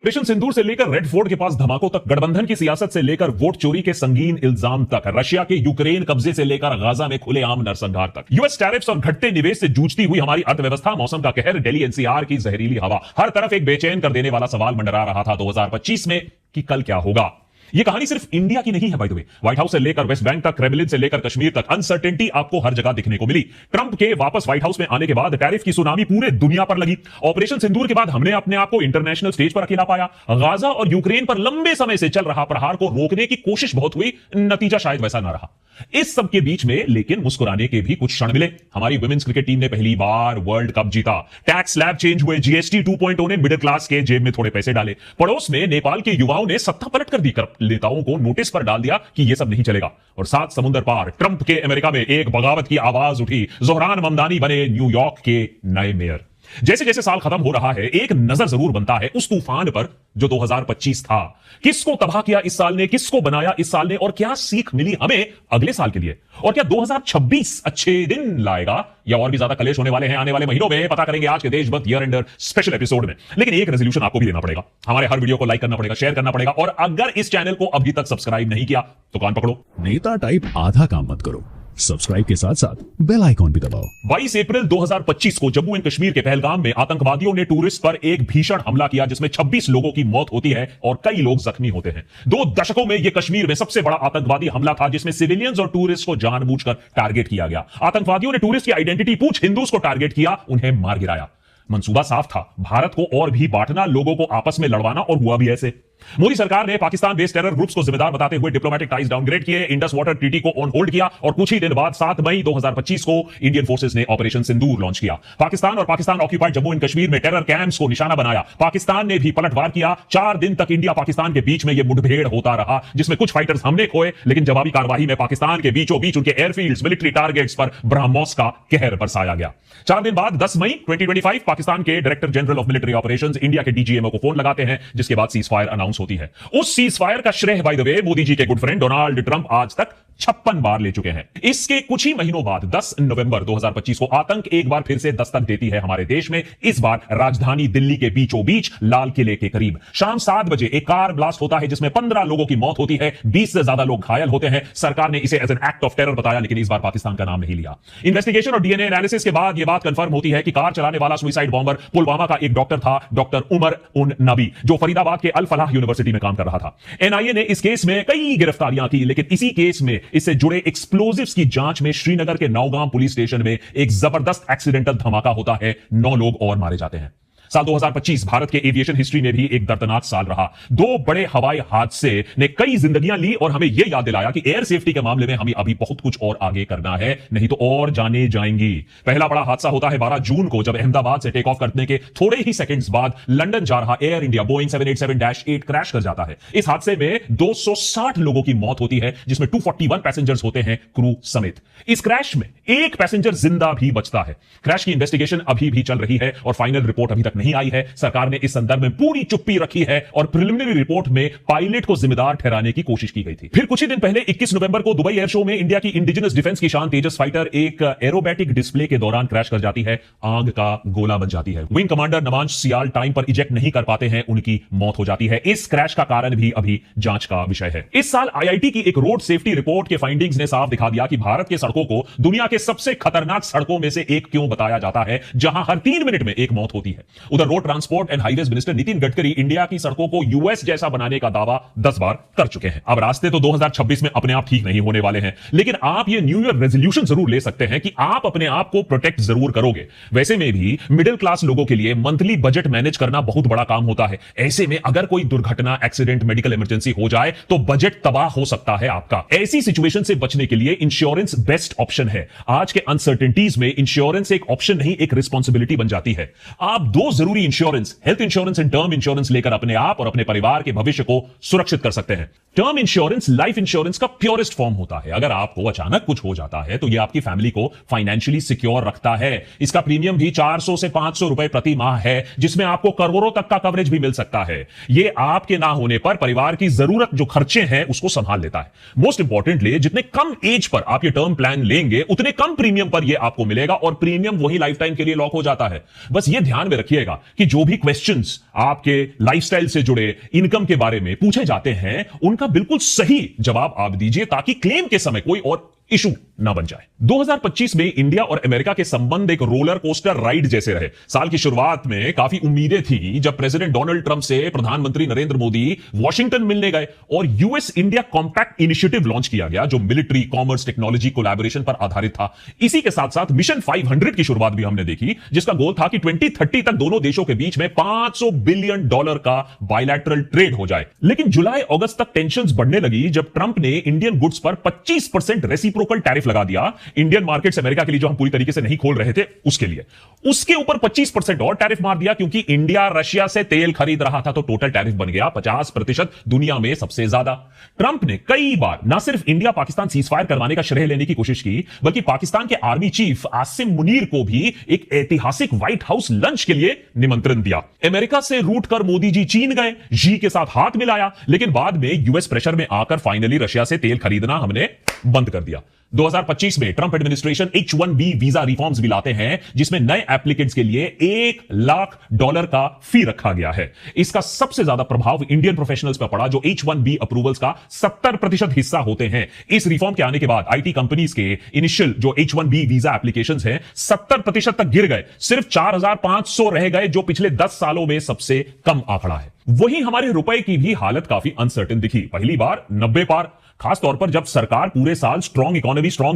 Operation सिंदूर से लेकर red fort के पास धमाकों तक, गठबंधन की सियासत से लेकर वोट चोरी के संगीन इल्जाम तक, रशिया के यूक्रेन कब्जे से लेकर गाजा में खुलेआम नरसंहार तक, यूएस टैरिफ्स और घटते निवेश से जूझती हुई हमारी अर्थव्यवस्था, मौसम का कहर, दिल्ली एनसीआर की जहरीली हवा, हर तरफ एक बेचैन कर देने वाला सवाल मंडरा रहा था 2025 में कि कल क्या होगा। यह कहानी सिर्फ इंडिया की नहीं है by the way. White house से लेकर वेस्ट बैंक तक, क्रेमलिन से लेकर कश्मीर तक, अनसर्टेनिटी आपको हर जगह दिखने को मिली। ट्रंप के वापस व्हाइट हाउस में आने के बाद टैरिफ की सुनामी पूरे दुनिया पर लगी। ऑपरेशन सिंदूर के बाद हमने अपने आप को इंटरनेशनल स्टेज पर अकेला पाया। गाजा और यूक्रेन पर लंबे समय से चल रहा प्रहार को रोकने की कोशिश बहुत हुई, नतीजा शायद वैसा ना रहा। इस सब के बीच में लेकिन मुस्कुराने के भी कुछ क्षण मिले। हमारी वुमेन्स क्रिकेट टीम ने पहली बार वर्ल्ड कप जीता। टैक्स स्लैब चेंज हुए, जीएसटी 2.0 ने मिडिल क्लास के जेब में थोड़े पैसे डाले। पड़ोस में नेपाल के युवाओं ने सत्ता पलट कर दी, नेताओं को नोटिस पर डाल दिया कि यह सब नहीं चलेगा। और 7 समुद्र पार ट्रंप के अमेरिका में एक बगावत की आवाज उठी। जोहरान ममदानी बने न्यूयॉर्क के नए मेयर। जैसे जैसे साल खत्म हो रहा है, एक नजर जरूर बनता है उस तूफान पर जो 2025 था। किसको तबाह किया इस साल ने, किसको बनाया इस साल ने, और क्या सीख मिली हमें अगले साल के लिए। और क्या 2026 अच्छे दिन लाएगा या और भी ज्यादा कलेश होने वाले हैं आने वाले महीनों में, पता करेंगे आज के देशभक्त ईयर एंडर स्पेशल एपिसोड में। लेकिन एक रेजोल्यूशन आपको भी लेना पड़ेगा। हमारे हर वीडियो को लाइक करना पड़ेगा, शेयर करना पड़ेगा, और अगर इस चैनल को अभी तक सब्सक्राइब नहीं किया तो कान पकड़ो। नेता टाइप आधा काम मत करो, सब्सक्राइब के साथ साथ बेल आइकॉन भी दबाओ। 22 अप्रैल 2025 को जम्मू एंड कश्मीर के पहलगाम में आतंकवादियों ने टूरिस्ट पर एक भीषण हमला किया, जिसमें 26 लोगों की मौत होती है और कई लोग जख्मी होते हैं। 2 दशकों में यह कश्मीर में सबसे बड़ा आतंकवादी हमला था, जिसमें सिविलियंस और टूरिस्ट को जानबूझकर टारगेट किया गया। आतंकवादियों ने टूरिस्ट की आइडेंटिटी पूछ हिंदूज को टारगेट किया, उन्हें मार गिराया। मंसूबा साफ था, भारत को और भी बांटना, लोगों को आपस में लड़वाना, और हुआ भी ऐसे। मोदी सरकार ने पाकिस्तान बेस्ड टेरर ग्रुप्स को जिम्मेदार बताते हुए डिप्लोमेटिक टाइज डाउनग्रेड किए, इंडस वाटर ट्रीटी को ऑन होल्ड किया, और कुछ ही दिन बाद 7 मई 2025 को इंडियन फोर्सेस ने ऑपरेशन सिंदूर लॉन्च किया। पाकिस्तान और पाकिस्तान ऑक्यूपाइड जम्मू एंड कश्मीर में टेरर कैंप्स को निशाना बनाया। पाकिस्तान ने भी पलटवार किया। 4 दिन तक इंडिया पाकिस्तान के बीच में यह मुठभेड़ होता रहा, जिसमें कुछ फाइटर्स हमने खोए, लेकिन जवाबी कार्रवाई में पाकिस्तान के बीचों बीच उनके एयरफील्ड्स, मिलिट्री टारगेट्स पर ब्रह्मोस का कहर बरसाया गया। 4 दिन बाद 10 मई 2025 पाकिस्तान के director general of military operations India के डीजीएमओ को फोन लगाते हैं, जिसके बाद सीज फायर अनाउंस होती है। उस सीज फायर का श्रेय by the way Modi ji के गुड फ्रेंड डोनाल्ड ट्रंप आज तक 56 बार ले चुके हैं। इसके कुछ ही महीनों बाद 10 नवंबर 2025 को आतंक एक बार फिर से दस्तक देती है हमारे देश में। इस बार राजधानी दिल्ली के बीचों बीच लाल किले के करीब शाम 7 बजे एक कार ब्लास्ट होता है, जिसमें 15 लोगों की मौत होती है, 20 से ज्यादा लोग घायल होते हैं। सरकार ने इसे as an act of terror बताया, लेकिन इस बार पाकिस्तान का नाम नहीं लिया। इन्वेस्टिगेशन और डीएनए एनालिसिस के बाद यह बात कंफर्म होती है कि कार चलाने वाला सुसाइड बॉम्बर पुलवामा का एक डॉक्टर था, डॉक्टर उमर उन नबी, जो फरीदाबाद के अल फलाह यूनिवर्सिटी में काम कर रहा था। एनआईए ने इस केस में कई गिरफ्तारियां की, लेकिन इसी केस में इससे जुड़े एक्सप्लोजिव्स की जांच में श्रीनगर के नौगाम पुलिस स्टेशन में एक जबरदस्त एक्सीडेंटल धमाका होता है, 9 लोग और मारे जाते हैं। साल 2025 भारत के एविएशन हिस्ट्री में भी एक दर्दनाक साल रहा। 2 बड़े हवाई हादसे ने कई जिंदगियां ली और हमें यह याद दिलाया कि एयर सेफ्टी के मामले में हमें अभी बहुत कुछ और आगे करना है, नहीं तो और जाने जाएंगी। पहला बड़ा हादसा होता है 12 जून को, जब अहमदाबाद से टेक ऑफ करने के थोड़े ही सेकंड्स बाद लंदन जा रहा एयर इंडिया बोइंग 787-8 क्रैश कर जाता है। इस हादसे में 260 लोगों की मौत होती है, जिसमें 241 पैसेंजर्स होते हैं क्रू समेत। इस क्रैश में एक पैसेंजर जिंदा भी बचता है। क्रैश की इन्वेस्टिगेशन अभी भी चल रही है और फाइनल रिपोर्ट अभी तक नहीं आई है। सरकार ने इस संदर्भ में पूरी चुप्पी रखी है और प्रिलिमिनरी रिपोर्ट में पायलट को जिम्मेदार ठहराने की कोशिश की गई थी। फिर कुछ ही दिन पहले 21 नवंबर को दुबई एयर शो में इंडिया की इंडिजिनस डिफेंस की शान तेजस फाइटर एक एरोबैटिक डिस्प्ले के दौरान क्रैश कर जाती है, आग का गोला बन जाती है। विंग कमांडर नमांश सियाल टाइम पर इजेक्ट नहीं कर पाते हैं, उनकी मौत हो जाती है। इस क्रैश का कारण भी अभी जांच का विषय है। इस साल आईआईटी की एक रोड सेफ्टी रिपोर्ट के फाइंडिंग्स ने साफ दिखा दिया कि भारत के सड़कों को दुनिया के सबसे खतरनाक सड़कों में से एक क्यों बताया जाता है, जहां हर 3 मिनट में एक मौत होती है। उधर road transport and highways minister Nitin Gadkari India की सड़कों को यूएस जैसा बनाने का दावा 10 बार कर चुके हैं। अब रास्ते तो 2026 में अपने आप ठीक नहीं होने वाले हैं, लेकिन आप ये न्यू ईयर रेजोल्यूशन जरूर ले सकते हैं कि आप अपने आप को प्रोटेक्ट जरूर करोगे। वैसे में भी मिडिल क्लास लोगों के लिए मंथली बजट मैनेज करना बहुत बड़ा काम होता है। ऐसे में अगर कोई दुर्घटना, एक्सीडेंट, मेडिकल इमरजेंसी हो जाए तो बजट तबाह हो सकता है आपका। ऐसी सिचुएशन से बचने के लिए इंश्योरेंस बेस्ट ऑप्शन है। आज के अनसर्टेनिटीज में इंश्योरेंस एक ऑप्शन नहीं, एक रिस्पॉन्सिबिलिटी बन जाती है। आप 2 जरूरी insurance, health insurance and term insurance लेकर अपने आप और अपने परिवार के भविष्य को सुरक्षित कर सकते हैं। टर्म इंश्योरेंस लाइफ इंश्योरेंस का प्योरेस्ट फॉर्म होता है। अगर आपको अचानक कुछ हो जाता है तो यह आपकी फैमिली को फाइनेंशियली सिक्योर रखता है। इसका प्रीमियम भी 400 से 500 रुपए प्रति माह है, जिसमें आपको करोड़ों तक का कवरेज भी मिल सकता है। यह आपके ना होने पर परिवार की जरूरत जो खर्चे हैं उसको संभाल लेता है। मोस्ट इंपॉर्टेंटली, जितने कम एज पर आप ये टर्म प्लान लेंगे उतने कम प्रीमियम पर यह आपको मिलेगा और प्रीमियम वही लाइफ टाइम के लिए लॉक हो जाता है। बस यह ध्यान में रखिएगा देखा कि जो भी क्वेश्चंस आपके लाइफस्टाइल से जुड़े, इनकम के बारे में पूछे जाते हैं, उनका बिल्कुल सही जवाब आप दीजिए ताकि क्लेम के समय कोई और इशू ना बन जाए। 2025 में इंडिया और अमेरिका के संबंध एक रोलर कोस्टर राइड जैसे रहे। साल की शुरुआत में काफी उम्मीदें थी जब प्रेसिडेंट डोनाल्ड ट्रंप से प्रधानमंत्री नरेंद्र मोदी वॉशिंगटन मिलने गए और US India compact initiative launch किया गया जो मिलिट्री, कॉमर्स, टेक्नोलॉजी कोलैबोरेशन पर आधारित था। इसी के साथ साथ मिशन 500 की शुरुआत भी हमने देखी, जिसका गोल था कि 2030 तक दोनों देशों के बीच में $500 बिलियन का बायलैटरल ट्रेड हो जाए। लेकिन जुलाई अगस्त तक टेंशंस बढ़ने लगी जब ट्रंप ने इंडियन गुड्स पर 25% रेसिप्रोकल टैरिफ लगा दिया। इंडियन मार्केट्स अमेरिका के लिए जो हम पूरी तरीके से नहीं खोल रहे थे उसके लिए, उसके ऊपर 25% और टैरिफ मार दिया क्योंकि इंडिया रशिया से तेल खरीद रहा था, तो टोटल टैरिफ बन गया 50%, दुनिया में सबसे ज्यादा। ट्रंप ने कई बार ना सिर्फ इंडिया पाकिस्तान सीजफायर करवाने का श्रेय लेने की कोशिश की, बल्कि पाकिस्तान के आर्मी चीफ आसिम मुनीर को भी एक ऐतिहासिक व्हाइट हाउस लंच के लिए निमंत्रण दिया। अमेरिका से रूट कर मोदी जी चीन गए, जी के साथ हाथ मिलाया, लेकिन बाद में यूएस प्रेशर में आकर फाइनली रशिया से तेल खरीदना हमने बंद कर दिया। 2025 में Trump administration H-1B visa reforms भी लाते हैं जिसमें नए एप्लीकेंट्स के लिए $1 लाख का फी रखा गया है। इसका सबसे ज्यादा प्रभाव इंडियन प्रोफेशनल्स पर पड़ा जो H-1B अप्रूवल्स का 70% हिस्सा होते हैं। इस रिफॉर्म के आने के बाद आईटी कंपनीज के इनिशियल जो H-1B वीजा एप्लीकेशंस हैं 70% तक गिर गए, सिर्फ 4,500 रह गए जो पिछले 10 सालों में सबसे कम आंकड़ा है। वहीं हमारे रुपए की भी हालत काफी अनसर्टेन दिखी। पहली बार 90 पार, खासतौर पर जब सरकार पूरे साल स्ट्रॉन्ग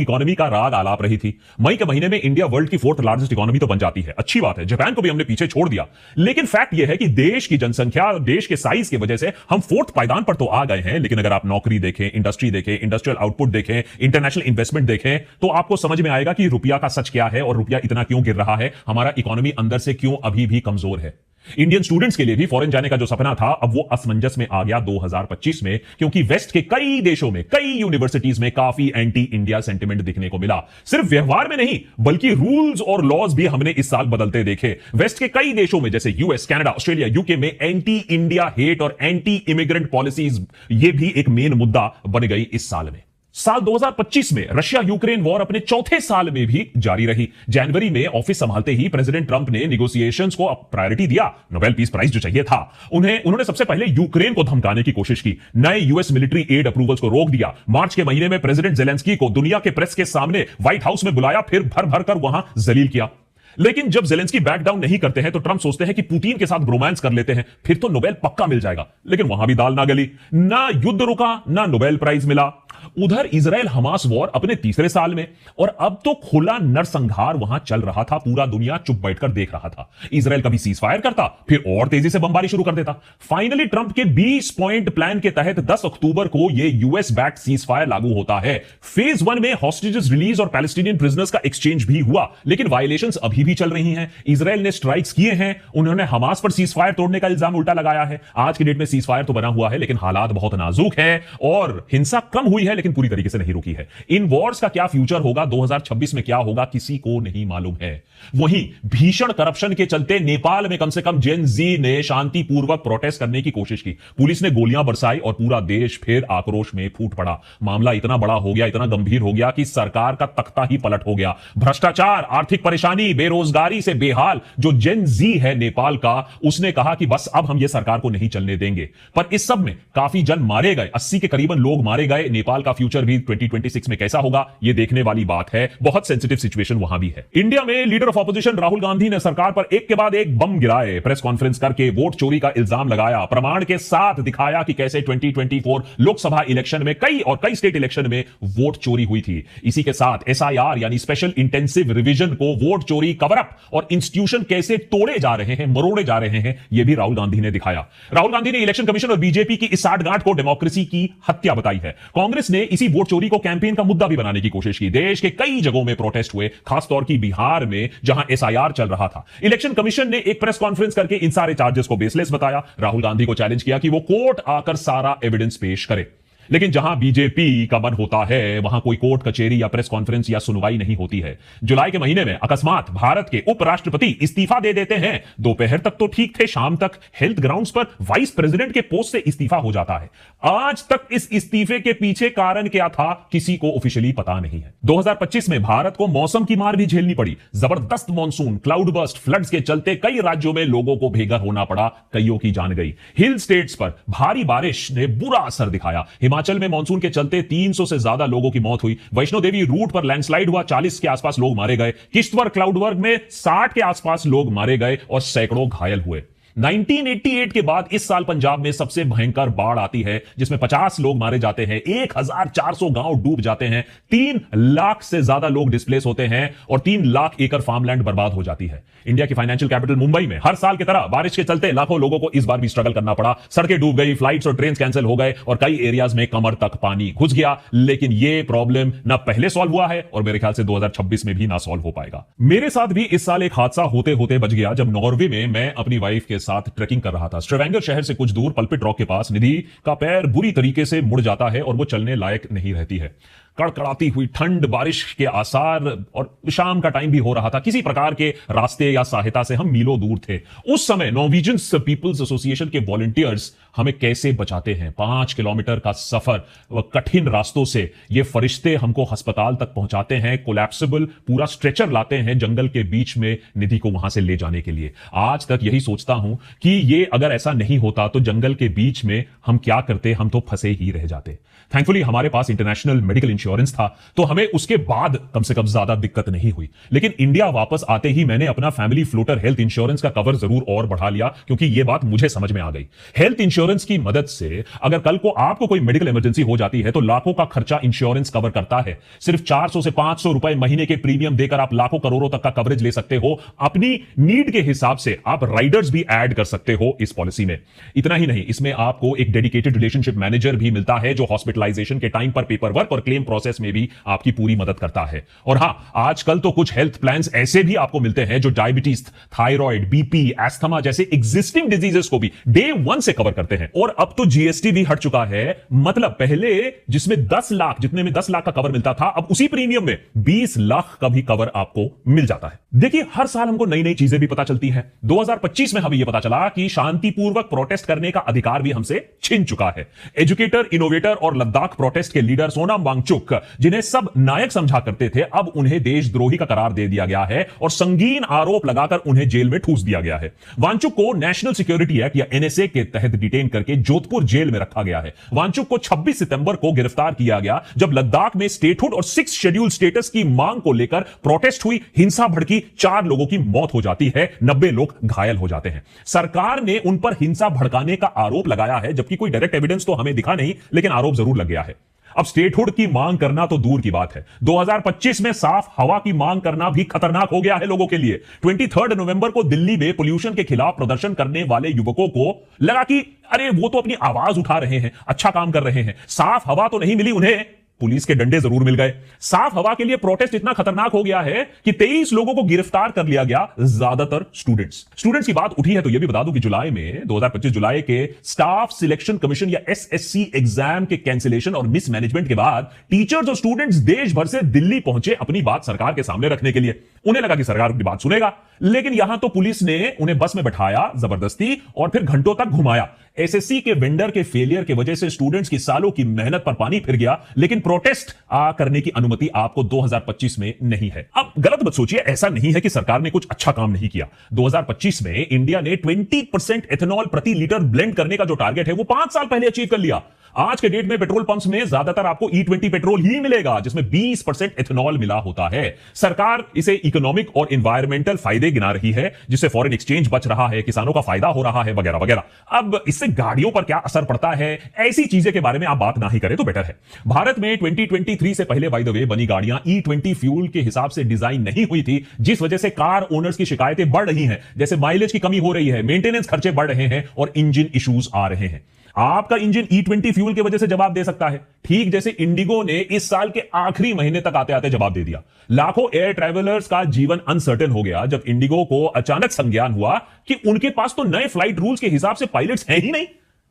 इकोनॉमी का राग आलाप रही थी। मई के महीने में इंडिया वर्ल्ड की 4th लार्जेस्ट इकोनॉमी तो बन जाती है, अच्छी बात है, जापान को भी हमने पीछे छोड़ दिया। लेकिन फैक्ट यह है कि देश की जनसंख्या, देश के साइज की वजह से हम 4th पायदान पर तो आ गए हैं, लेकिन अगर आप नौकरी देखें, इंडस्ट्री देखें, इंडस्ट्रियल आउटपुट देखें, इंटरनेशनल इन्वेस्टमेंट देखें, तो आपको समझ में आएगा कि रुपया का सच क्या है और रुपया इतना क्यों गिर रहा है, हमारा इकोनॉमी अंदर से क्यों अभी भी कमजोर है। इंडियन स्टूडेंट्स के लिए भी फॉरेन जाने का जो सपना था अब वो असमंजस में आ गया 2025 में, क्योंकि वेस्ट के कई देशों में, कई यूनिवर्सिटीज में काफी एंटी इंडिया सेंटिमेंट दिखने को मिला। सिर्फ व्यवहार में नहीं बल्कि रूल्स और लॉज भी हमने इस साल बदलते देखे। वेस्ट के कई देशों में जैसे यूएस, कनाडा, ऑस्ट्रेलिया, यूके में एंटी इंडिया हेट और एंटी इमिग्रेंट पॉलिसीज ये भी एक मेन मुद्दा बन गई इस साल में। साल 2025 में रशिया यूक्रेन वॉर अपने 4थे साल में भी जारी रही। जनवरी में ऑफिस संभालते ही प्रेसिडेंट ट्रंप ने निगोशिएशंस को प्रायोरिटी दिया, नोबेल पीस प्राइज जो चाहिए था उन्होंने सबसे पहले यूक्रेन को धमकाने की कोशिश की, नए यूएस मिलिट्री एड अप्रूवल्स को रोक दिया। मार्च के महीने में प्रेसिडेंट जेलेंस्की को दुनिया के प्रेस के सामने व्हाइट हाउस में बुलाया, फिर भर भर कर वहां जलील किया। लेकिन जब जेलेंस्की बैक डाउन नहीं करते हैं तो ट्रंप सोचते हैं कि पुतिन के साथ ब्रोमांस कर लेते हैं, फिर तो नोबेल पक्का मिल जाएगा। लेकिन वहां भी दाल ना गली, ना युद्ध रुका, ना नोबेल प्राइज मिला। उधर इजराइल हमास वॉर अपने 3रे साल में, और अब तो खुला नरसंहार वहां चल रहा था, पूरा दुनिया चुप बैठकर देख रहा था। इजराइल कभी सीज फायर करता, फिर और तेजी से बमबारी शुरू कर देता। फाइनली ट्रंप के 20 पॉइंट प्लान के तहत 10 अक्टूबर को यह यूएस बैक्ड सीज फायर लागू होता है। फेज 1 में हॉस्टेजेस रिलीज और पैलेस्टीनियन प्रिजनर्स का एक्सचेंज भी हुआ, लेकिन वायलेशंस अभी भी चल रही हैं। इजराइल ने स्ट्राइक्स किए हैं, उन्होंने हमास पर सीज फायर तोड़ने का इल्जाम उल्टा लगाया है। आज की डेट में सीज फायर तो बना हुआ है, लेकिन हालात बहुत नाजुक है और हिंसा कम हुई है लेकिन पूरी तरीके से नहीं रुकी है। इन वॉर्स का क्या फ्यूचर होगा, 2026 में क्या होगा, किसी को नहीं मालूम है। वहीं भीषण करप्शन के चलते नेपाल में कम से कम जेन जी ने शांतिपूर्वक प्रोटेस्ट करने की कोशिश की। पुलिस ने गोलियां बरसाई और पूरा देश फिर आक्रोश में फूट पड़ा। मामला इतना बड़ा हो गया, इतना गंभीर हो गया कि सरकार का तख्ता ही पलट हो गया। भ्रष्टाचार, आर्थिक परेशानी, बेरोजगारी से बेहाल जो जेन जी है नेपाल का, उसने कहा कि बस अब हम ये सरकार को नहीं चलने देंगे। पर इस सब में काफी जन मारे गए, 80 के करीबन लोग मारे गए। नेपाल का फ्यूचर भी 2026 में कैसा होगा यह देखने वाली बात है। बहुत सेंसिटिव सिचुएशन वहां भी है। इंडिया में leader of opposition Rahul Gandhi ने सरकार पर एक के बाद एक बम गिराए, प्रेस कॉन्फ्रेंस करके वोट चोरी का इल्जाम लगाया, प्रमाण के साथ दिखाया कि कैसे 2024 लोकसभा इलेक्शन में कई स्टेट इलेक्शन में वोट चोरी हुई थी। इसी के साथ एसआईआर यानी स्पेशल इंटेंसिव रिवीजन को वोट चोरी, कवर अप और इंस्टीट्यूशन कैसे तोड़े जा रहे हैं, मरोड़े जा रहे हैं, यह भी राहुल गांधी ने दिखाया। राहुल गांधी ने इलेक्शन कमीशन और बीजेपी की इस साठगांठ को डेमोक्रेसी की हत्या बताई है। कांग्रेस ने इसी वोट चोरी को कैंपेन का मुद्दा भी बनाने की कोशिश की। देश के कई जगहों में प्रोटेस्ट हुए, खासतौर की बिहार में जहां एसआईआर चल रहा था। इलेक्शन कमीशन ने एक प्रेस कॉन्फ्रेंस करके इन सारे चार्जेस को बेसलेस बताया। राहुल गांधी को चैलेंज किया कि वो कोर्ट आकर सारा एविडेंस पेश करे। लेकिन जहां बीजेपी का मन होता है वहां कोई कोर्ट कचेरी या प्रेस कॉन्फ्रेंस या सुनवाई नहीं होती है। जुलाई के महीने में अकस्मात भारत के उपराष्ट्रपति इस्तीफा दे देते हैं। दोपहर तक तो ठीक थे, शाम तक हेल्थ ग्राउंड्स पर वाइस प्रेसिडेंट के पोस्ट से इस्तीफा हो जाता है। आज तक इस इस्तीफे के पीछे कारण क्या था किसी को ऑफिशियली पता नहीं है। 2025 में भारत को मौसम की मार भी झेलनी पड़ी। जबरदस्त मॉनसून, क्लाउड बर्स्ट, फ्लड्स के चलते कई राज्यों में लोगों को बेघर होना पड़ा, कईयों की जान गई। हिल स्टेट्स पर भारी बारिश ने बुरा असर दिखाया। हिमाचल में मानसून के चलते 300 से ज्यादा लोगों की मौत हुई। वैष्णो देवी रूट पर लैंडस्लाइड हुआ, 40 के आसपास लोग मारे गए। किश्तवाड़ क्लाउडबर्ग में 60 के आसपास लोग मारे गए और सैकड़ों घायल हुए। 1988 के बाद इस साल पंजाब में सबसे भयंकर बाढ़ आती है जिसमें 50 लोग मारे जाते हैं, 1400 गांव डूब जाते हैं, 3 लाख से ज्यादा लोग डिस्प्लेस होते हैं और 3 लाख एकड़ फार्मलैंड बर्बाद हो जाती है। इंडिया की फाइनेंशियल कैपिटल मुंबई में हर साल की तरह बारिश के चलते लाखों लोगों को इस बार भी स्ट्रगल करना पड़ा। सड़कें डूब गई, फ्लाइट्स और ट्रेन कैंसिल हो गए और कई एरियाज में कमर तक पानी घुस गया। लेकिन यह प्रॉब्लम ना पहले सॉल्व हुआ है और मेरे ख्याल से 2026 में भी ना सॉल्व हो पाएगा। मेरे साथ भी इस साल एक हादसा होते होते बच गया जब नॉर्वे में मैं अपनी वाइफ के साथ ट्रेकिंग कर रहा था। स्ट्रेवेंगर शहर से कुछ दूर पल्पिट रॉक के पास निधि का पैर बुरी तरीके से मुड़ जाता है और वो चलने लायक नहीं रहती है। कड़कड़ाती हुई ठंड, बारिश के आसार और शाम का टाइम भी हो रहा था। किसी प्रकार के रास्ते या सहायता से हम मीलों दूर थे। उस समय नॉर्वेजियन पीपल्स एसोसिएशन के वॉलंटियर्स हमें कैसे बचाते हैं। 5 किलोमीटर का सफर व कठिन रास्तों से ये फरिश्ते हमको अस्पताल तक पहुंचाते हैं। कोलैप्सिबल पूरा स्ट्रेचर लाते हैं जंगल के बीच में निधि को वहां से ले जाने के लिए। आज तक यही सोचता हूं कि ये अगर ऐसा नहीं होता तो जंगल के बीच में हम क्या करते, हम तो फंसे ही रह जाते। थैंकफुली हमारे पास इंटरनेशनल मेडिकल इंश्योरेंस था तो हमें उसके बाद कम से कम ज्यादा दिक्कत नहीं हुई। लेकिन इंडिया वापस आते ही मैंने अपना फैमिली फ्लोटर हेल्थ इंश्योरेंस का कवर जरूर और बढ़ा लिया क्योंकि यह बात मुझे समझ में आ गई। हेल्थ इंश्योरेंस की मदद से अगर कल को आपको कोई मेडिकल इमरजेंसी हो जाती है तो लाखों का खर्चा इंश्योरेंस कवर करता है। सिर्फ 400 से 500 रुपए महीने के प्रीमियम देकर आप लाखों करोड़ों तक का कवरेज ले सकते हो। अपनी नीड के हिसाब से आप राइडर्स भी ऐड कर सकते हो इस पॉलिसी में। इतना ही नहीं, इसमें आपको एक डेडिकेटेड रिलेशनशिप मैनेजर भी मिलता है जो हॉस्पिटलाइजेशन के टाइम पर पेपर वर्क और क्लेम प्रोसेस में भी आपकी पूरी मदद करता है। और हां, आजकल तो कुछ हेल्थ प्लान्स ऐसे भी आपको मिलते हैं जो डायबिटीज, थायराइड, बीपी, एस्थमा जैसे एग्जिस्टिंग डिजीजेस को भी डे 1 से कवर करते हैं। और अब तो जीएसटी भी हट चुका है। मतलब पहले जिसमें 10 लाख, जितने में 10 लाख का कवर मिलता था, अब उसी प्रीमियम में 20 लाख का भी कवर आपको मिल जाता है। देखिए, हर साल हमको नई नई चीजें भी पता चलती हैं। 2025 में हमें यह पता चला कि शांतिपूर्वक प्रोटेस्ट करने का अधिकार भी हमसे छिन चुका है। एजुकेटर, इनोवेटर और लद्दाख प्रोटेस्ट के लीडर सोनम वांगचुक, जिन्हें सब नायक समझा करते थे, अब उन्हें देशद्रोही का करार दे दिया गया है और संगीन आरोप लगाकर उन्हें जेल में ठूस दिया गया है। वांगचुक को नेशनल सिक्योरिटी एक्ट या एनएसए के तहत डिटेन करके जोधपुर जेल में रखा गया है। वांगचुक को 26 सितंबर को गिरफ्तार किया गया जब लद्दाख में स्टेटहुड और 6 शेड्यूल स्टेटस की मांग को लेकर प्रोटेस्ट हुई, हिंसा भड़की, 4 लोगों की मौत हो जाती है, 90 लोग घायल हो जाते हैं। सरकार ने उन पर हिंसा भड़काने का आरोप लगाया है, जबकि कोई डायरेक्ट एविडेंस तो हमें दिखा नहीं, लेकिन आरोप जरूर लग गया है। अब स्टेटहुड की मांग करना तो दूर की बात है, 2025 में साफ हवा की मांग करना भी खतरनाक हो गया है लोगों के लिए। 23 नवंबर को दिल्ली में पोल्यूशन के खिलाफ प्रदर्शन करने वाले युवकों को लगा कि अरे वो तो अपनी आवाज उठा रहे हैं, अच्छा काम कर रहे हैं, साफ हवा तो नहीं मिली उन्हें, पुलिस के डंडे जरूर मिल गए। साफ हवा के लिए प्रोटेस्ट इतना खतरनाक हो गया है कि 23 लोगों को गिरफ्तार कर लिया गया, ज्यादातर स्टूडेंट्स की बात उठी है तो यह भी बता दूं कि जुलाई में 2025 जुलाई के स्टाफ सिलेक्शन कमीशन या एसएससी एग्जाम के कैंसिलेशन और मिसमैनेजमेंट के बाद टीचर्स और स्टूडेंट्स देश भर से दिल्ली पहुंचे अपनी बात सरकार के सामने रखने के लिए। उन्हें लगा कि सरकार उनकी बात सुनेगा, लेकिन यहां तो पुलिस ने उन्हें बस में बैठाया जबरदस्ती और फिर घंटों तक घुमाया। एसएससी के वेंडर के फेलियर की वजह से स्टूडेंट्स की सालों की मेहनत पर पानी फिर गया, लेकिन प्रोटेस्ट करने की अनुमति आपको 2025 में नहीं है। अब गलत मत सोचिए, ऐसा नहीं है कि सरकार ने कुछ अच्छा काम नहीं किया। 2025 में इंडिया ने 20% एथेनॉल प्रति लीटर ब्लेंड करने का जो टारगेट है वो 5 साल पहले अचीव कर लिया। आज के डेट में पेट्रोल पंप्स में ज्यादातर आपको E20 पेट्रोल ही मिलेगा जिसमें 20% एथेनॉल मिला होता है। सरकार इसे इकोनॉमिक और एनवायरमेंटल फायदे गिना रही है, जिससे फॉरेन एक्सचेंज बच रहा है, किसानों का फायदा हो रहा है, वगैरह वगैरह। अब इससे गाड़ियों पर क्या असर पड़ता है, ऐसी चीजें के बारे में आप बात ना ही करें तो बेटर है। भारत में 2023 से पहले बाय द वे बनी गाड़ियां E20 फ्यूल के हिसाब से डिजाइन नहीं हुई थी, जिस वजह से कार ओनर्स की शिकायतें बढ़ रही हैं, जैसे माइलेज की कमी हो रही है, मेंटेनेंस खर्चे बढ़ रहे हैं और इंजन इश्यूज आ रहे हैं। आपका इंजन E20 फ्यूल की वजह से जवाब दे सकता है, ठीक जैसे इंडिगो ने इस साल के आखिरी महीने तक आते आते जवाब दे दिया। लाखों एयर ट्रैवलर्स का जीवन अनसर्टेन हो गया जब इंडिगो को अचानक संज्ञान हुआ कि उनके पास तो नए फ्लाइट रूल्स के हिसाब से पायलट्स हैं ही नहीं।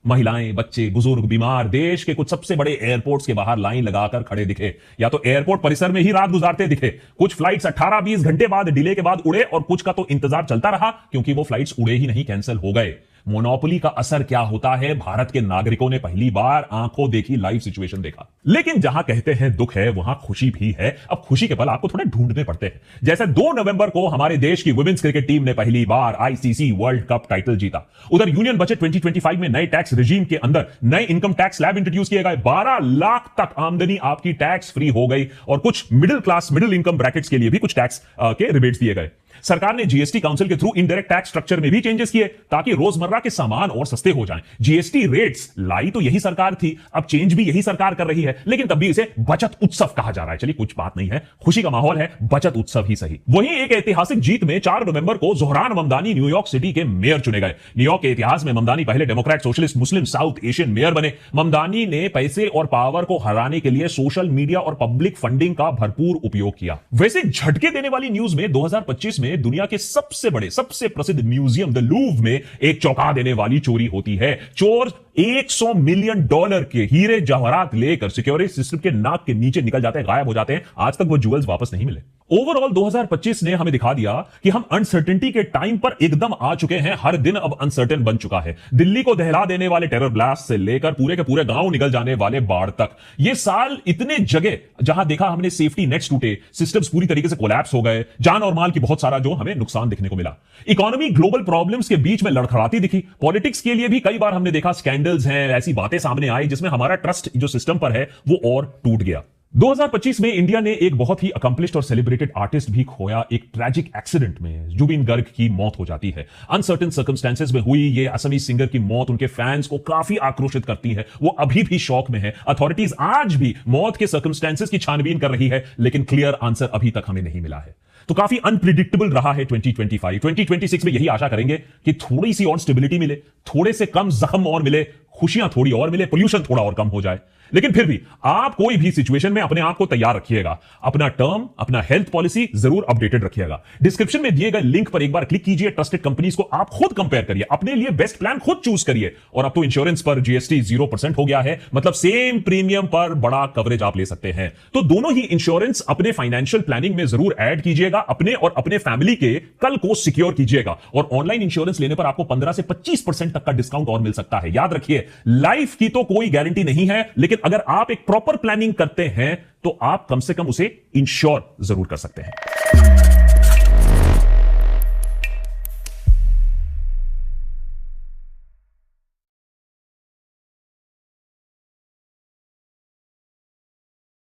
महिलाएं, बच्चे, बुजुर्ग, बीमार देश के कुछ सबसे बड़े एयरपोर्ट्स के बाहर लाइन लगाकर खड़े दिखे, या तो एयरपोर्ट परिसर में ही रात गुजारते दिखे। कुछ फ्लाइट्स 18-20 घंटे बाद डिले के बाद उड़े और कुछ का तो इंतजार चलता रहा क्योंकि वो फ्लाइट्स उड़े ही नहीं, कैंसिल हो गए। मोनोपोली का असर क्या होता है, भारत के नागरिकों ने पहली बार आंखों देखी लाइव सिचुएशन देखा। लेकिन जहां कहते हैं दुख है वहां खुशी भी है। अब खुशी के पल आपको थोड़े ढूंढने पड़ते हैं। जैसे 2 नवंबर को हमारे देश की वुमेन्स क्रिकेट टीम ने पहली बार आईसीसी वर्ल्ड कप टाइटल जीता। उधर यूनियन बजट 2025 में नए टैक्स रिजीम के अंदर नए इनकम टैक्स स्लैब इंट्रोड्यूस किए गए। 12 लाख तक आमदनी आपकी टैक्स फ्री हो गई और कुछ मिडिल इनकम ब्रैकेट्स के लिए भी कुछ टैक्स के रिबेट्स दिए गए। सरकार ने जीएसटी काउंसिल के थ्रू इनडायरेक्ट टैक्स स्ट्रक्चर में भी चेंजेस किए ताकि रोजमर्रा के सामान और सस्ते हो जाएं। जीएसटी रेट्स लाई तो यही सरकार थी, अब चेंज भी यही सरकार कर रही है, लेकिन तब भी इसे बचत उत्सव कहा जा रहा है। चलिए कुछ बात नहीं है, खुशी का माहौल है, बचत उत्सव ही सही। वहीं एक ऐतिहासिक जीत में 4 नवंबर को जोहरान ममदानी न्यूयॉर्क सिटी के मेयर चुने गए। न्यूयॉर्क के इतिहास में ममदानी पहले डेमोक्रेट, सोशलिस्ट, मुस्लिम, साउथ एशियन मेयर बने। ममदानी ने पैसे और पावर को हराने के लिए सोशल मीडिया और पब्लिक फंडिंग का भरपूर उपयोग किया। वैसे झटके देने वाली न्यूज में 2025 में दुनिया के सबसे बड़े, सबसे प्रसिद्ध म्यूजियम द लूव्र में एक चौंका देने वाली चोरी होती है। चोर $100 मिलियन के हीरे जवाहरात लेकर सिक्योरिटी सिस्टम के नाक के नीचे निकल जाते हैं, गायब हो जाते हैं। आज तक वो ज्वेल्स वापस नहीं मिले। ओवरऑल 2025 ने हमें दिखा दिया कि हम अनसर्टेनिटी के टाइम पर एकदम आ चुके हैं। हर दिन अब अनसर्टेन बन चुका है। दिल्ली को दहला देने वाले टेरर ब्लास्ट से लेकर पूरे के पूरे गांव निकल जाने वाले बाढ़ तक, ये साल इतने जगह जहां देखा हमने सेफ्टी नेट्स टूटे, सिस्टम्स पूरी तरीके से कोलैप्स हो गए, जान और माल की बहुत सारा जो हमें नुकसान दिखने को मिला। इकोनॉमी ग्लोबल प्रॉब्लम्स के बीच में लड़खड़ाती दिखी। पॉलिटिक्स के लिए भी कई बार हमने देखा स्कैंडल्स हैं, ऐसी बातें सामने आई जिसमें हमारा ट्रस्ट जो सिस्टम पर है वो और टूट गया। 2025 में इंडिया ने एक बहुत ही अकम्पलिश्ड और सेलिब्रेटेड आर्टिस्ट भी खोया। एक ट्रैजिक एक्सीडेंट में जुबिन गर्ग की मौत हो जाती है। अनसर्टेन सर्कमस्टेंसेस में हुई ये असमी सिंगर की मौत उनके फैंस को काफी आक्रोशित करती है। वो अभी भी शॉक में है। अथॉरिटीज आज भी मौत के सर्कमस्टेंसेस की छानबीन कर रही है, लेकिन क्लियर आंसर अभी तक हमें नहीं मिला है। तो काफी अनप्रिडिक्टेबल रहा है 2025। 2026 में यही आशा करेंगे कि थोड़ी सी और स्टेबिलिटी मिले, थोड़े से कम जख्म और मिले, खुशियां थोड़ी और मिले, पोल्यूशन थोड़ा और कम हो जाए। लेकिन फिर भी आप कोई भी सिचुएशन में अपने आप को तैयार रखिएगा। अपना टर्म, अपना हेल्थ पॉलिसी जरूर अपडेटेड रखिएगा। डिस्क्रिप्शन में दिए गए लिंक पर एक बार क्लिक कीजिए। ट्रस्टेड कंपनीज को आप खुद कंपेयर करिए, अपने लिए बेस्ट प्लान खुद चूज करिए। और अब तो इंश्योरेंस पर जीएसटी 0% हो गया है, मतलब सेम प्रीमियम पर बड़ा कवरेज आप ले सकते हैं। तो दोनों ही इंश्योरेंस अपने फाइनेंशियल प्लानिंग में जरूर ऐड कीजिएगा। अपने और अपने फैमिली के कल को सिक्योर कीजिएगा। और ऑनलाइन इंश्योरेंस लेने पर आपको 15 से 25% तक का डिस्काउंट और मिल सकता है। याद रखिए, लाइफ की तो कोई गारंटी नहीं है, लेकिन अगर आप एक प्रॉपर प्लानिंग करते हैं तो आप कम से कम उसे इंश्योर जरूर कर सकते हैं।